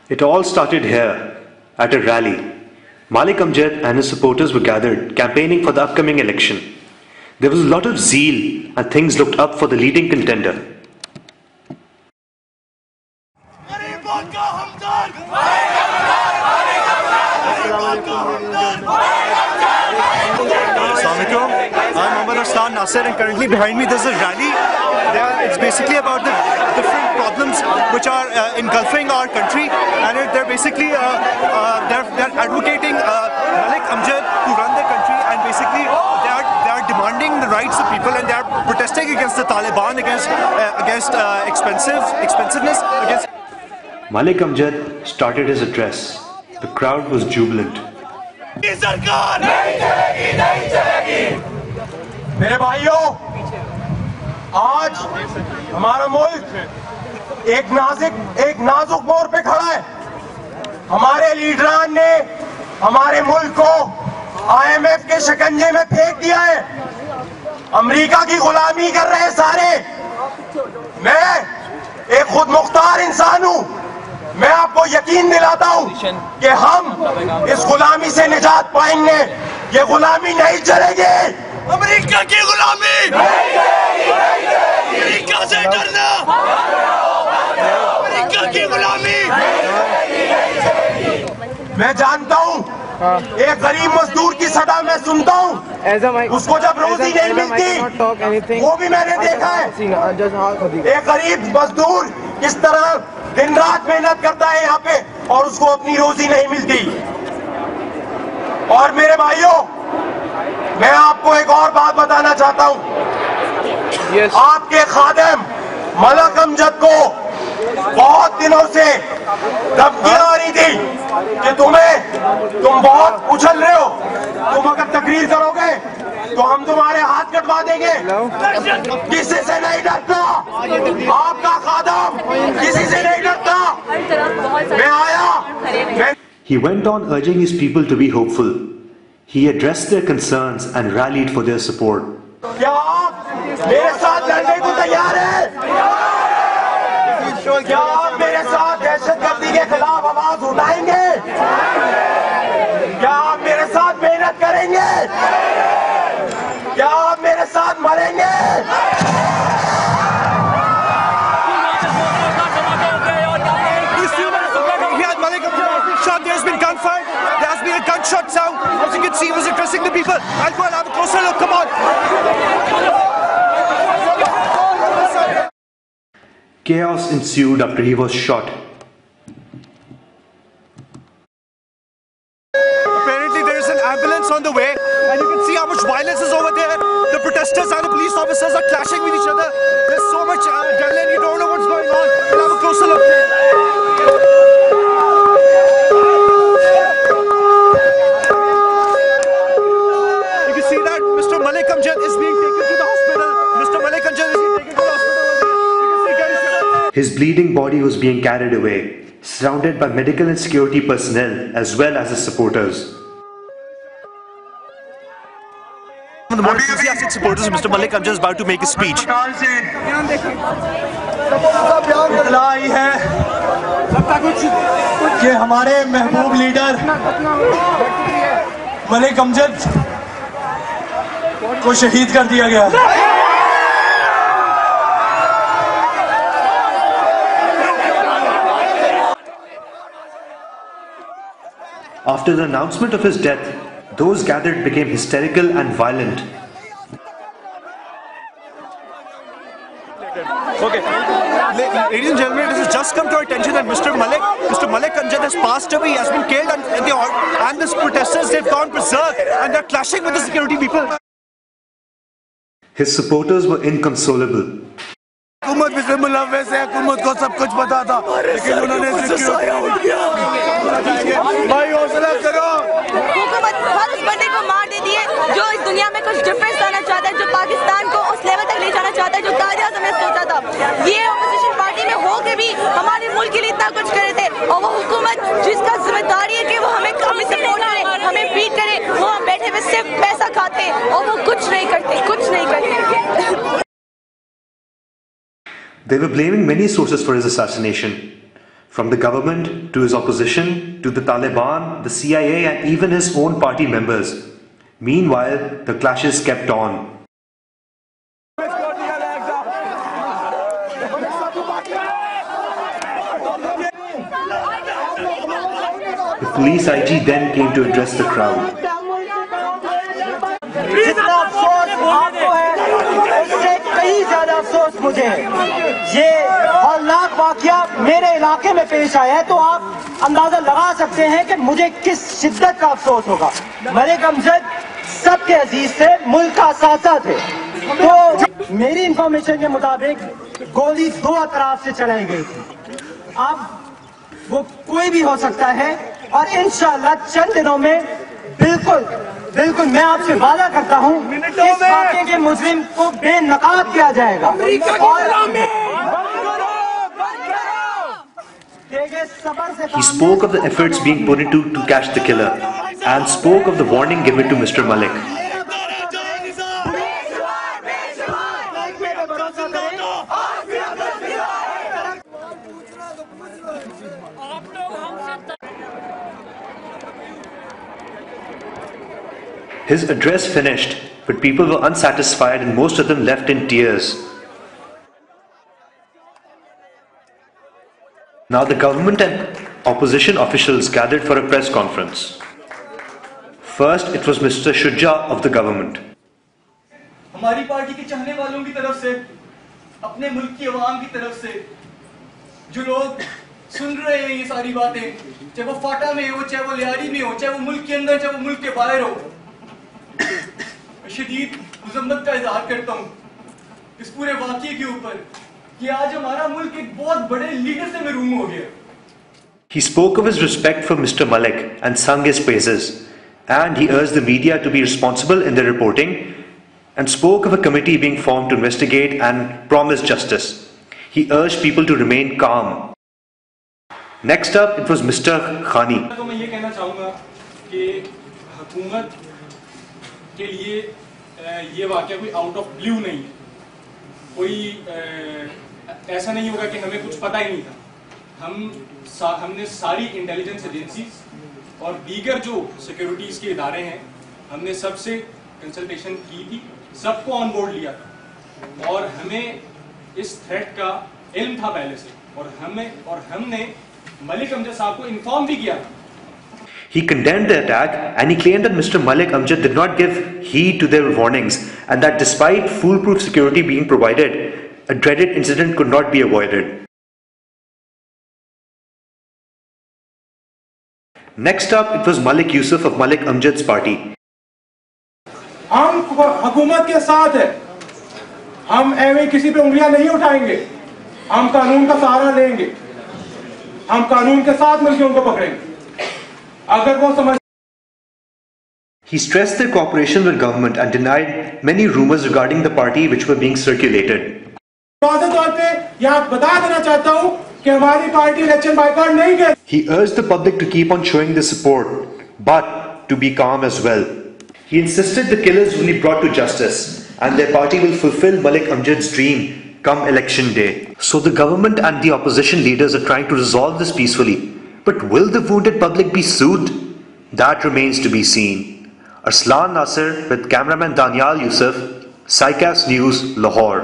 It all started here, at a rally. Malik Amjad and his supporters were gathered, campaigning for the upcoming election. There was a lot of zeal and things looked up for the leading contender. Assalamualaikum. I'm Mohammad Aslan Nasir, and currently behind me there's a rally. It's basically about the different problems which are engulfing our country, and they're basically they're advocating Malik Amjad to run the country, and basically they are demanding the rights of people, and they are protesting against the Taliban, against expensiveness, against. Malik Amjad started his address. The crowd was jubilant. मेरे भाइयों, आज हमारा मुल्क एक नाजुक मोड़ पे खड़ा है। हमारे लीडरान ने हमारे मुल्क को IMF के शिकंजे में फेंक दिया है। अमेरिका की गुलामी कर रहे सारे। मैं एक खुद मुख्तार इंसान हूं। मैं आपको यकीन दिलाता हूं कि हम इस गुलामी से निजात पाएंगे। ये गुलामी नहीं चलेगी। अमेरिका की गुलामी, अमेरिका से डरना, अमेरिका की गुलामी। मैं जानता हूं एक गरीब मजदूर की सदा मैं सुनता हूं, उसको जब रोजी नहीं मिलती वो भी मैंने देखा है। एक गरीब मजदूर किस तरह दिन रात मेहनत करता है यहाँ पे और उसको अपनी रोजी नहीं मिलती। और मेरे भाइयों, मैं आपको एक और बात बताना चाहता हूँ। आपके खादिम मलिक अमजद को बहुत दिनों से धमकियां आ रही थी कि तुम बहुत उछल रहे हो, तुम अगर तकरीर करोगे तो हम तुम्हारे हाथ कटवा देंगे। किसी से नहीं डरता, आपका खादिम किसी से नहीं डरता। मैं आया। He went on urging his people to be hopeful. He addressed their concerns and rallied for their support. क्या आप मेरे साथ लड़ने को तैयार हैं? क्या आप मेरे साथ दहशतगर्दी के खिलाफ आवाज उठाएंगे? क्या आप मेरे साथ मेहनत करेंगे? क्या आप मेरे साथ मरेंगे? There's been gunfire. There has been a gunshot sound. As you can see, he was addressing the people. I'll go and have a closer look. Come on. Chaos ensued after he was shot. Apparently, there is an ambulance on the way, and you can see how much violence is over there. The protesters and the police officers are clashing with each other. There's so much adrenaline. You don't know what's going on. We'll have a closer look. Malik Amjad is being taken to the hospital. Mr. Malik Amjad is being taken to the hospital. His bleeding body was being carried away, surrounded by medical and security personnel as well as his supporters. One of the more enthusiastic supporters of Mr. Malik Amjad is about to make a speech. इतला आई है कि हमारे महबूब leader Malik Amjad को शहीद कर दिया गया। After the announcement of his death, those gathered became hysterical and violent. Okay, ladies and gentlemen, it has just come to our attention that Mr. Malik Amjad has passed away. He has been killed, and the protesters, they've gone berserk and they're clashing with the security people. His supporters were inconsolable. हुकूमत भी से मुलव्वस है, हुकूमत को सब कुछ पता था, लेकिन उन्होंने भाई हौसला करो। हुकूमत हर उस बंदे को मार देती है जो इस दुनिया में कुछ डिफरेंस लाना चाहता है, जो पाकिस्तान को उस लेवल तक ले जाना चाहता है जो कायद-ए-आज़म ने सोचा था। ये ऑपोजिशन पार्टी में हो के भी हमारे मुल्क के लिए इतना कुछ करे थे, और वो हुकूमत जिसका जिम्मेदारी है कि वो हमें सपोर्ट करे, हमें बीट करे, वो हम बैठे हुए सिर्फ पैसा खाते और वो कुछ नहीं करते, कुछ नहीं करते। They were blaming many sources for his assassination. From the government to his opposition to the Taliban, the CIA and even his own party members. Meanwhile, the clashes kept on. The police IG then came to address the crowd. जितना अफसोस आपको है उससे कहीं ज्यादा अफसोस मुझे है। ये हौलनाक वाकया मेरे इलाके में पेश आया है तो आप अंदाजा लगा सकते हैं कि मुझे किस शिद्दत का अफसोस होगा। मलिक अमजद सबके अजीज थे, मुल्क का सासा थे। तो मेरी इंफॉर्मेशन के मुताबिक गोली दो अतराफ से चलाई गई थी। अब वो कोई भी हो सकता है और इंशाअल्लाह चंद दिनों में बिल्कुल मैं आपसे वादा करता हूं इस वाक़े के मुजरिम को बेनकाब किया जाएगा। He spoke of the efforts being put into to catch the killer and spoke of the warning given to Mr. Malik. His address finished, but people were unsatisfied and most of them left in tears. Now the government and opposition officials gathered for a press conference. First, it was Mr. Shujja of the government. हमारी party के चाहने वालों की तरफ से, अपने मुल्क की आवाम की तरफ से, जो लोग सुन रहे हैं ये सारी बातें, चाहे वो फाटा में हो, चाहे वो लियारी में हो, चाहे वो मुल्क के अंदर, चाहे वो मुल्क के बाहर हो, शदीद मज़म्मत का इज़हार करता हूँ इस पूरे वाक़ये के ऊपर कि आज हमारा मुल्क एक बहुत बड़े लीडर से महरूम हो गया। He spoke of his respect for Mr. Malik and sung his praises, and he urged the media to be responsible in their reporting and spoke of a committee being formed to investigate and promise justice. He urged people to remain calm. Next up, it was Mr. Khani. तो मैं ये कहना चाहूँगा कि हुकूमत के लिए ये वाक़या कोई आउट ऑफ ब्लू नहीं है, कोई ऐसा नहीं होगा कि हमें कुछ पता ही नहीं था। हमने सारी इंटेलिजेंस एजेंसीज और दीगर जो सिक्योरिटीज़ के इदारे हैं, हमने सबसे कंसल्टेशन की थी, सबको ऑन बोर्ड लिया था और हमें इस थ्रेट का इल्म था पहले से और हमने मलिक अमजद साहब को इन्फॉर्म भी किया था। He condemned the attack and he claimed that Mr. Malik Amjad did not give heed to their warnings and that despite foolproof security being provided, a dreaded incident could not be avoided. Next up, it was Malik Yusuf of Malik Amjad's party. हम हुकूमत के साथ है, हम ऐਵੇਂ किसी पे उंगलियां नहीं उठाएंगे, हम कानून का सहारा लेंगे, हम कानून के साथ मिलकर उनको पकड़ेंगे। अगर वो समझ He stressed their cooperation with government and denied many rumors regarding the party which were being circulated. वाज़ेह तौर पे यहाँ बता देना चाहता हूँ कि हमारी पार्टी इलेक्शन बायकॉट नहीं करेगी। He urged the public to keep on showing their support, but to be calm as well. He insisted the killers will be brought to justice and their party will fulfill Malik Amjad's dream come election day. So the government and the opposition leaders are trying to resolve this peacefully. But will the wounded public be soothed? That remains to be seen. Arslan Nasir with cameraman Danial Yusuf, SciCast News, Lahore.